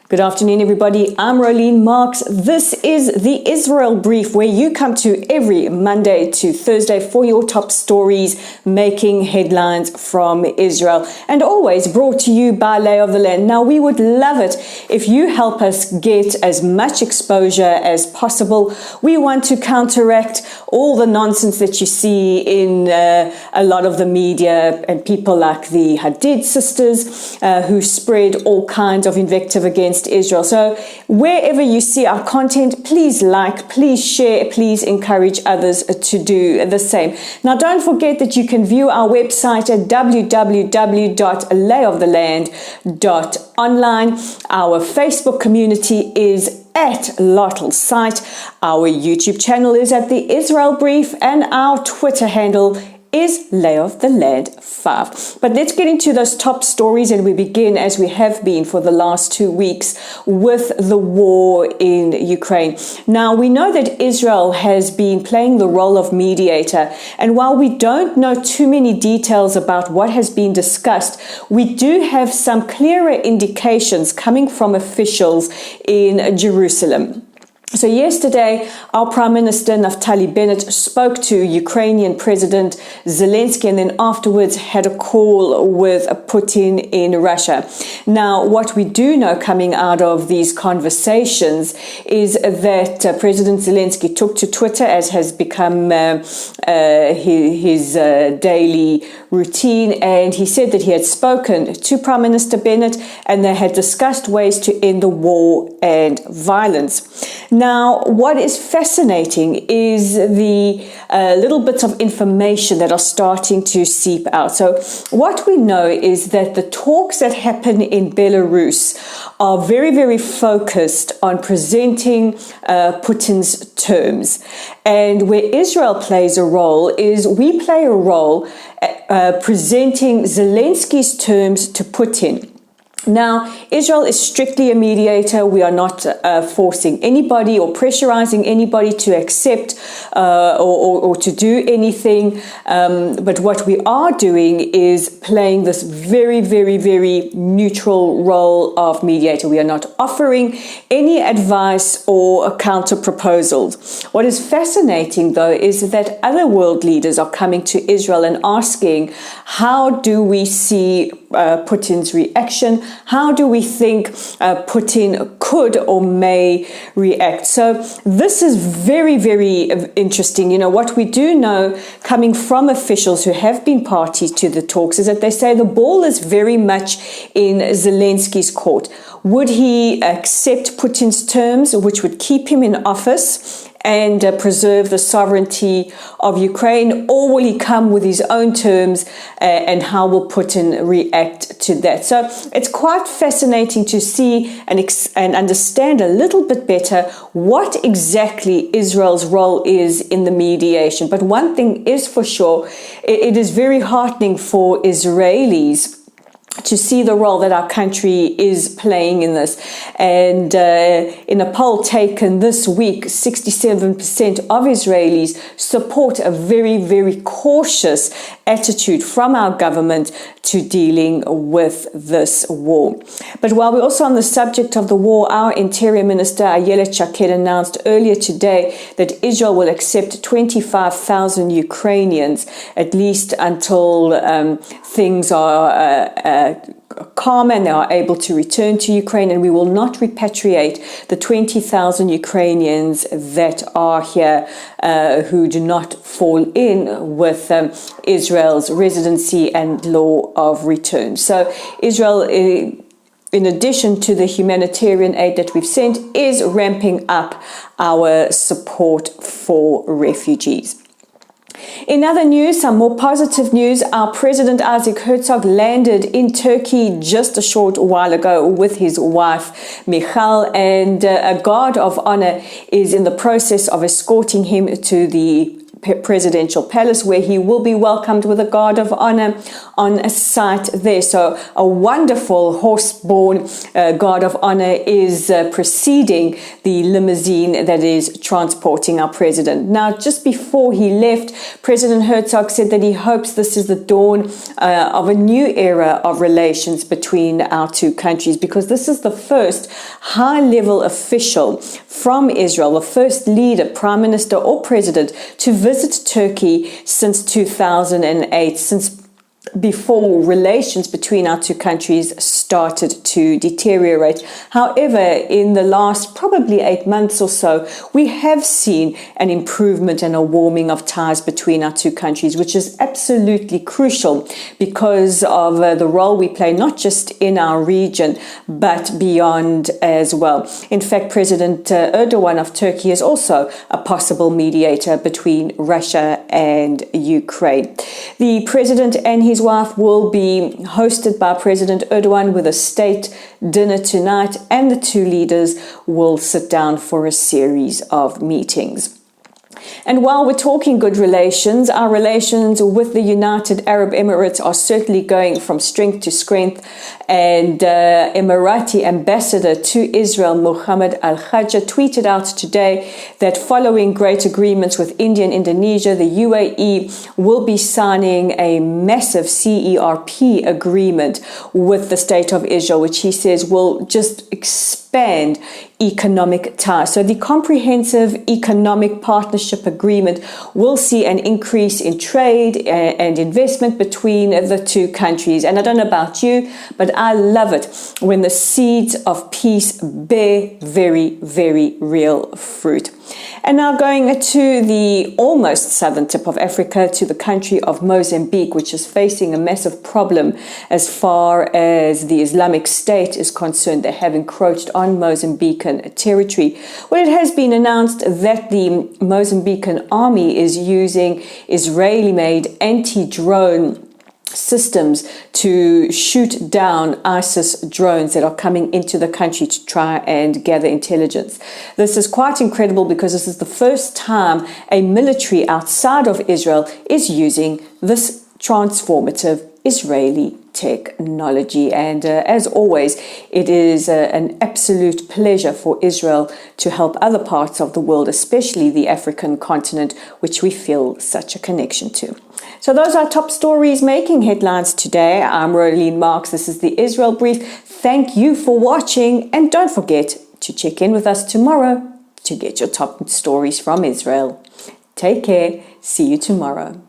Good afternoon, everybody. I'm Rolene Marks. This is the Israel Brief, where you come to every Monday to Thursday for your top stories making headlines from Israel, and always brought to you by Lay of the Land. Now, we would love it if you help us get as much exposure as possible. We want to counteract all the nonsense that you see in a lot of the media and people like the Hadid sisters who spread all kinds of invective against Israel. So wherever you see our content, please like, please share, please encourage others to do the same. Now, don't forget that you can view our website at www.layoftheland.online. Our Facebook community is at Lottle Site. Our YouTube channel is at the Israel Brief, and our Twitter handle is Lay of the Land 5. But let's get into those top stories, and we begin, as we have been for the last 2 weeks, with the war in Ukraine. Now, we know that Israel has been playing the role of mediator, and while we don't know too many details about what has been discussed, we do have some clearer indications coming from officials in Jerusalem. So yesterday, our Prime Minister Naftali Bennett spoke to Ukrainian President Zelensky, and then afterwards had a call with Putin in Russia. Now, what we do know coming out of these conversations is that President Zelensky took to Twitter, as has become his daily routine, and he said that he had spoken to Prime Minister Bennett and they had discussed ways to end the war and violence. Now, what is fascinating is the little bits of information that are starting to seep out. So what we know is that the talks that happen in Belarus are very, very focused on presenting Putin's terms. And where Israel plays a role is we play a role presenting Zelensky's terms to Putin. Now, Israel is strictly a mediator. We are not forcing anybody or pressurizing anybody to accept or to do anything. But what we are doing is playing this very, very, very neutral role of mediator. We are not offering any advice or counter proposals. What is fascinating, though, is that other world leaders are coming to Israel and asking, how do we see Putin's reaction? How do we think Putin could or may react? So this is very, very interesting. You know, what we do know coming from officials who have been party to the talks is that they say the ball is very much in Zelensky's court. Would he accept Putin's terms, which would keep him in office and preserve the sovereignty of Ukraine, or will he come with his own terms, and how will Putin react to that? So it's quite fascinating to see and understand a little bit better what exactly Israel's role is in the mediation. But one thing is for sure, it is very heartening for Israelis to see the role that our country is playing in this. And in a poll taken this week, 67% of Israelis support a very, very cautious attitude from our government to dealing with this war. But while we're also on the subject of the war, our Interior Minister Ayelet Shaked announced earlier today that Israel will accept 25,000 Ukrainians, at least until things are calm and they are able to return to Ukraine, and we will not repatriate the 20,000 Ukrainians that are here who do not fall in with Israel's residency and law of return. So Israel, in addition to the humanitarian aid that we've sent, is ramping up our support for refugees. In other news, some more positive news, our President Herzog landed in Turkey just a short while ago with his wife Michal, and a guard of honor is in the process of escorting him to the presidential palace, where he will be welcomed with a guard of honor on a site there. So a wonderful horse-borne guard of honor is preceding the limousine that is transporting our president. Now, just before he left, President Herzog said that he hopes this is the dawn of a new era of relations between our two countries, because this is the first high-level official from Israel, the first leader, prime minister or president to visit Turkey since 2008, since before relations between our two countries started to deteriorate. However, in the last probably 8 months or so, we have seen an improvement and a warming of ties between our two countries, which is absolutely crucial because of the role we play, not just in our region, but beyond as well. In fact, President Erdogan of Turkey is also a possible mediator between Russia and Ukraine. The president and his wife will be hosted by President Erdogan with a state dinner tonight, and the two leaders will sit down for a series of meetings. And while we're talking good relations, our relations with the United Arab Emirates are certainly going from strength to strength. And Emirati ambassador to Israel, Mohammed Al-Khadja, tweeted out today that following great agreements with India and Indonesia, the UAE will be signing a massive CERP agreement with the State of Israel, which he says will just expand economic ties. So the Comprehensive Economic Partnership Agreement will see an increase in trade and investment between the two countries. And I don't know about you, but I love it when the seeds of peace bear very, very real fruit. And now going to the almost southern tip of Africa, to the country of Mozambique, which is facing a massive problem as far as the Islamic State is concerned. They have encroached on Mozambican territory. Well, it has been announced that the Mozambican army is using Israeli-made anti-drone systems to shoot down ISIS drones that are coming into the country to try and gather intelligence. This is quite incredible because this is the first time a military outside of Israel is using this transformative Israeli technology. And as always, it is an absolute pleasure for Israel to help other parts of the world, especially the African continent, which we feel such a connection to. So those are top stories making headlines today. I'm Roline Marks. This is the Israel Brief. Thank you for watching, and don't forget to check in with us tomorrow to get your top stories from Israel. Take care. See you tomorrow.